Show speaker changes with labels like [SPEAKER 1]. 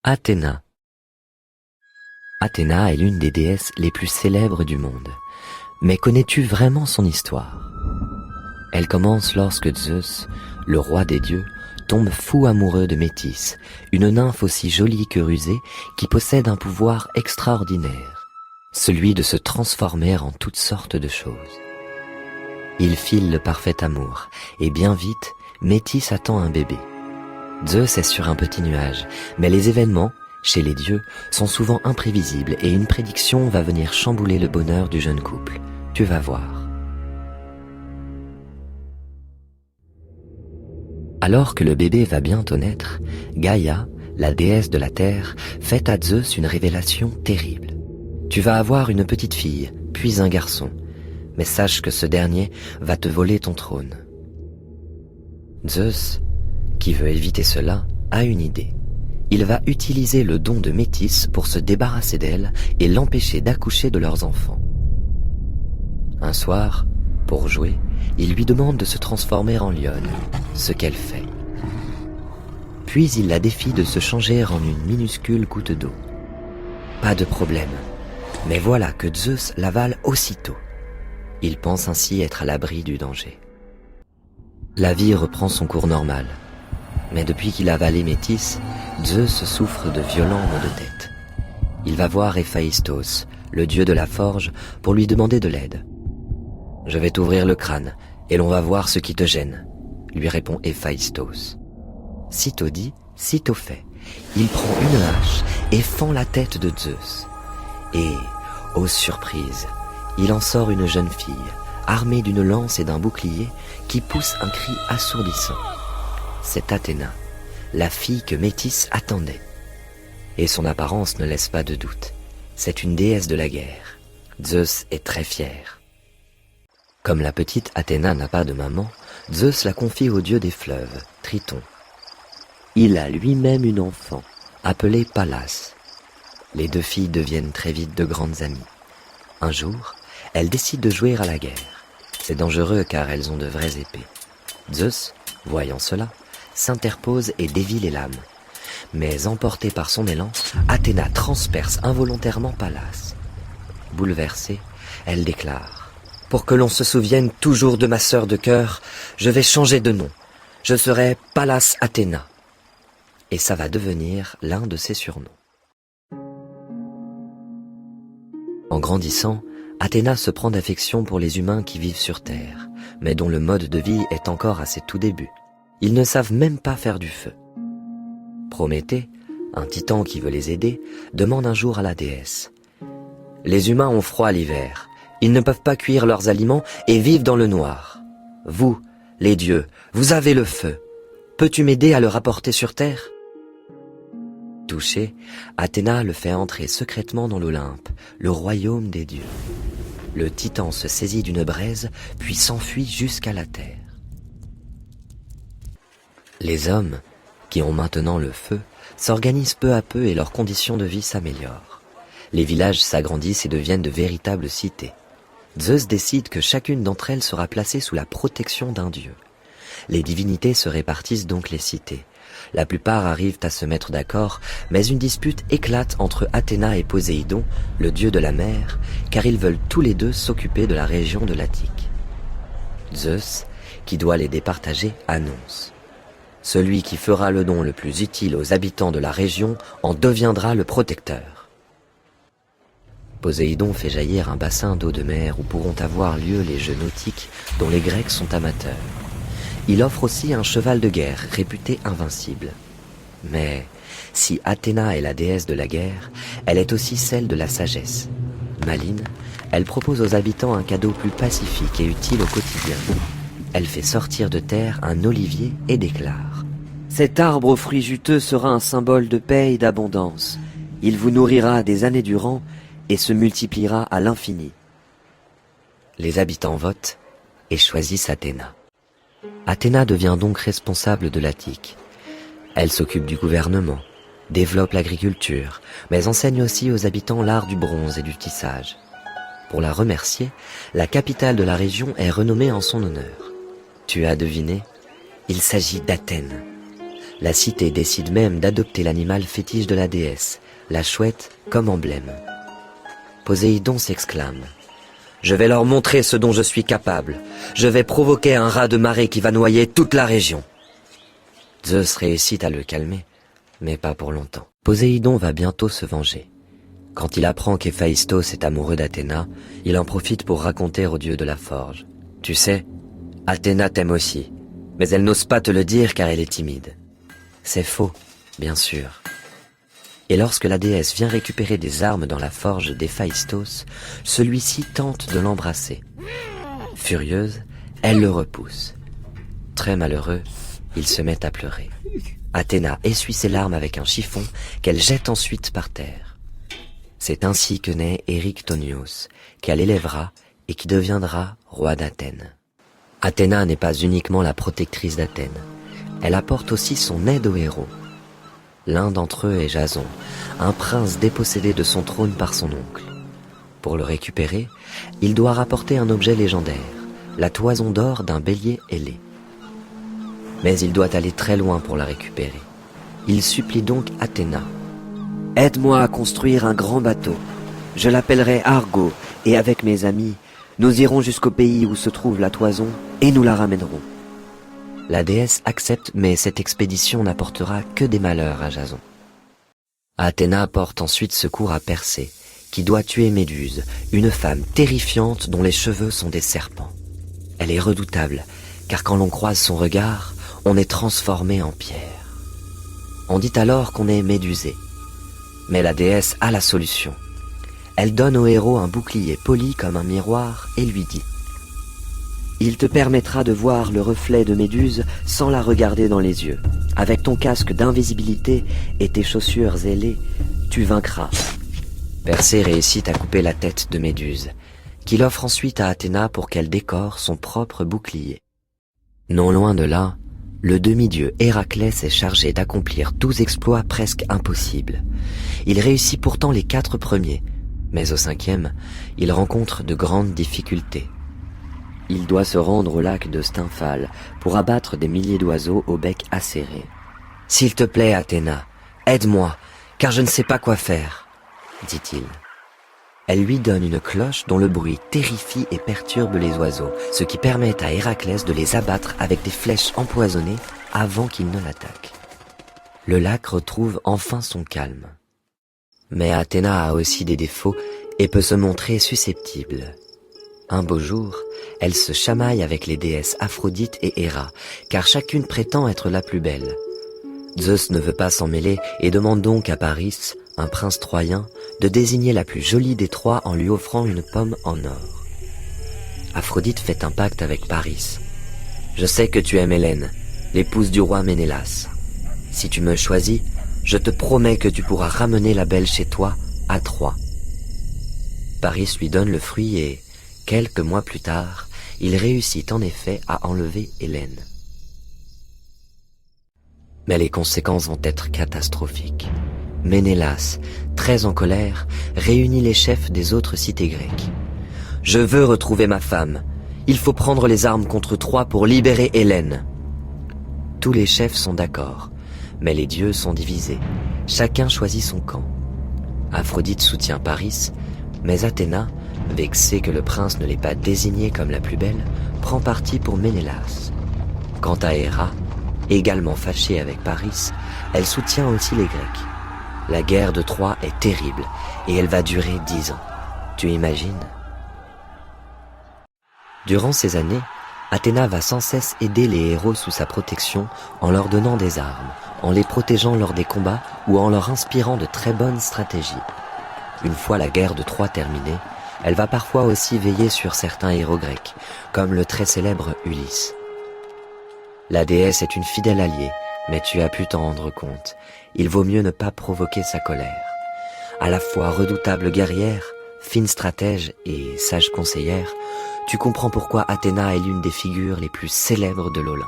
[SPEAKER 1] Athéna. Athéna est l'une des déesses les plus célèbres du monde. Mais connais-tu vraiment son histoire? Elle commence lorsque Zeus, le roi des dieux, tombe fou amoureux de Métis, une nymphe aussi jolie que rusée qui possède un pouvoir extraordinaire, celui de se transformer en toutes sortes de choses. Ils filent le parfait amour, et bien vite, Métis attend un bébé. Zeus est sur un petit nuage, mais les événements, chez les dieux, sont souvent imprévisibles et une prédiction va venir chambouler le bonheur du jeune couple. Tu vas voir. Alors que le bébé va bientôt naître, Gaïa, la déesse de la terre, fait à Zeus une révélation terrible. Tu vas avoir une petite fille, puis un garçon, mais sache que ce dernier va te voler ton trône. Zeus, qui veut éviter cela, a une idée. Il va utiliser le don de Métis pour se débarrasser d'elle et l'empêcher d'accoucher de leurs enfants. Un soir, pour jouer, il lui demande de se transformer en lionne, ce qu'elle fait. Puis il la défie de se changer en une minuscule goutte d'eau. Pas de problème, mais voilà que Zeus l'avale aussitôt. Il pense ainsi être à l'abri du danger. La vie reprend son cours normal. Mais depuis qu'il a avalé Métis, Zeus souffre de violents maux de tête. Il va voir Héphaïstos, le dieu de la forge, pour lui demander de l'aide. « Je vais t'ouvrir le crâne, et l'on va voir ce qui te gêne », lui répond Héphaïstos. Sitôt dit, sitôt fait. Il prend une hache et fend la tête de Zeus. Et, ô surprise, il en sort une jeune fille, armée d'une lance et d'un bouclier, qui pousse un cri assourdissant. C'est Athéna, la fille que Métis attendait. Et son apparence ne laisse pas de doute. C'est une déesse de la guerre. Zeus est très fier. Comme la petite Athéna n'a pas de maman, Zeus la confie au dieu des fleuves, Triton. Il a lui-même une enfant, appelée Pallas. Les deux filles deviennent très vite de grandes amies. Un jour, elles décident de jouer à la guerre. C'est dangereux car elles ont de vraies épées. Zeus, voyant cela, s'interpose et dévie les lames. Mais emportée par son élan, Athéna transperce involontairement Pallas. Bouleversée, elle déclare « Pour que l'on se souvienne toujours de ma sœur de cœur, je vais changer de nom. Je serai Pallas Athéna. » Et ça va devenir l'un de ses surnoms. En grandissant, Athéna se prend d'affection pour les humains qui vivent sur Terre, mais dont le mode de vie est encore à ses tout débuts. Ils ne savent même pas faire du feu. Prométhée, un titan qui veut les aider, demande un jour à la déesse. Les humains ont froid l'hiver, ils ne peuvent pas cuire leurs aliments et vivent dans le noir. Vous, les dieux, vous avez le feu. Peux-tu m'aider à le rapporter sur terre? Touchée, Athéna le fait entrer secrètement dans l'Olympe, le royaume des dieux. Le titan se saisit d'une braise, puis s'enfuit jusqu'à la terre. Les hommes, qui ont maintenant le feu, s'organisent peu à peu et leurs conditions de vie s'améliorent. Les villages s'agrandissent et deviennent de véritables cités. Zeus décide que chacune d'entre elles sera placée sous la protection d'un dieu. Les divinités se répartissent donc les cités. La plupart arrivent à se mettre d'accord, mais une dispute éclate entre Athéna et Poséidon, le dieu de la mer, car ils veulent tous les deux s'occuper de la région de l'Attique. Zeus, qui doit les départager, annonce. Celui qui fera le don le plus utile aux habitants de la région en deviendra le protecteur. Poséidon fait jaillir un bassin d'eau de mer où pourront avoir lieu les jeux nautiques dont les Grecs sont amateurs. Il offre aussi un cheval de guerre réputé invincible. Mais si Athéna est la déesse de la guerre, elle est aussi celle de la sagesse. Maligne, elle propose aux habitants un cadeau plus pacifique et utile au quotidien. Elle fait sortir de terre un olivier et déclare « Cet arbre aux fruits juteux sera un symbole de paix et d'abondance. Il vous nourrira des années durant et se multipliera à l'infini. » Les habitants votent et choisissent Athéna. Athéna devient donc responsable de l'Attique. Elle s'occupe du gouvernement, développe l'agriculture, mais enseigne aussi aux habitants l'art du bronze et du tissage. Pour la remercier, la capitale de la région est renommée en son honneur. Tu as deviné, il s'agit d'Athènes. La cité décide même d'adopter l'animal fétiche de la déesse, la chouette, comme emblème. Poséidon s'exclame. « Je vais leur montrer ce dont je suis capable. Je vais provoquer un raz de marée qui va noyer toute la région. » Zeus réussit à le calmer, mais pas pour longtemps. Poséidon va bientôt se venger. Quand il apprend qu'Héphaïstos est amoureux d'Athéna, il en profite pour raconter au dieu de la forge. « Tu sais, Athéna t'aime aussi, mais elle n'ose pas te le dire car elle est timide. » C'est faux, bien sûr. Et lorsque la déesse vient récupérer des armes dans la forge d'Héphaïstos, celui-ci tente de l'embrasser. Furieuse, elle le repousse. Très malheureux, il se met à pleurer. Athéna essuie ses larmes avec un chiffon qu'elle jette ensuite par terre. C'est ainsi que naît Érictonios, qu'elle élèvera et qui deviendra roi d'Athènes. Athéna n'est pas uniquement la protectrice d'Athènes. Elle apporte aussi son aide aux héros. L'un d'entre eux est Jason, un prince dépossédé de son trône par son oncle. Pour le récupérer, il doit rapporter un objet légendaire, la toison d'or d'un bélier ailé. Mais il doit aller très loin pour la récupérer. Il supplie donc Athéna. « Aide-moi à construire un grand bateau. Je l'appellerai Argo, et avec mes amis, nous irons jusqu'au pays où se trouve la toison et nous la ramènerons. » La déesse accepte, mais cette expédition n'apportera que des malheurs à Jason. Athéna porte ensuite secours à Persée, qui doit tuer Méduse, une femme terrifiante dont les cheveux sont des serpents. Elle est redoutable, car quand l'on croise son regard, on est transformé en pierre. On dit alors qu'on est médusé. Mais la déesse a la solution. Elle donne au héros un bouclier poli comme un miroir et lui dit: il te permettra de voir le reflet de Méduse sans la regarder dans les yeux. Avec ton casque d'invisibilité et tes chaussures ailées, tu vaincras. Persée réussit à couper la tête de Méduse, qu'il offre ensuite à Athéna pour qu'elle décore son propre bouclier. Non loin de là, le demi-dieu Héraclès est chargé d'accomplir 12 exploits presque impossibles. Il réussit pourtant les 4 premiers, mais au 5e, il rencontre de grandes difficultés. Il doit se rendre au lac de Stymphale pour abattre des milliers d'oiseaux au bec acéré. « S'il te plaît, Athéna, aide-moi, car je ne sais pas quoi faire, » dit-il. Elle lui donne une cloche dont le bruit terrifie et perturbe les oiseaux, ce qui permet à Héraclès de les abattre avec des flèches empoisonnées avant qu'ils ne l'attaquent. Le lac retrouve enfin son calme. Mais Athéna a aussi des défauts et peut se montrer susceptible. Un beau jour, elle se chamaille avec les déesses Aphrodite et Héra, car chacune prétend être la plus belle. Zeus ne veut pas s'en mêler et demande donc à Paris, un prince troyen, de désigner la plus jolie des trois en lui offrant une pomme en or. Aphrodite fait un pacte avec Paris. « Je sais que tu aimes Hélène, l'épouse du roi Ménélas. Si tu me choisis, je te promets que tu pourras ramener la belle chez toi, à Troie. » Paris lui donne le fruit et, quelques mois plus tard, il réussit en effet à enlever Hélène. Mais les conséquences vont être catastrophiques. Ménélas, très en colère, réunit les chefs des autres cités grecques. « Je veux retrouver ma femme. Il faut prendre les armes contre Troie pour libérer Hélène. » Tous les chefs sont d'accord, mais les dieux sont divisés. Chacun choisit son camp. Aphrodite soutient Paris, mais Athéna, vexée que le prince ne l'ait pas désignée comme la plus belle, prend parti pour Ménélas. Quant à Héra, également fâchée avec Paris, elle soutient aussi les Grecs. La guerre de Troie est terrible et elle va durer 10 ans. Tu imagines? Durant ces années, Athéna va sans cesse aider les héros sous sa protection en leur donnant des armes, en les protégeant lors des combats ou en leur inspirant de très bonnes stratégies. Une fois la guerre de Troie terminée, elle va parfois aussi veiller sur certains héros grecs, comme le très célèbre Ulysse. La déesse est une fidèle alliée, mais tu as pu t'en rendre compte. Il vaut mieux ne pas provoquer sa colère. À la fois redoutable guerrière, fine stratège et sage conseillère, tu comprends pourquoi Athéna est l'une des figures les plus célèbres de l'Olympe.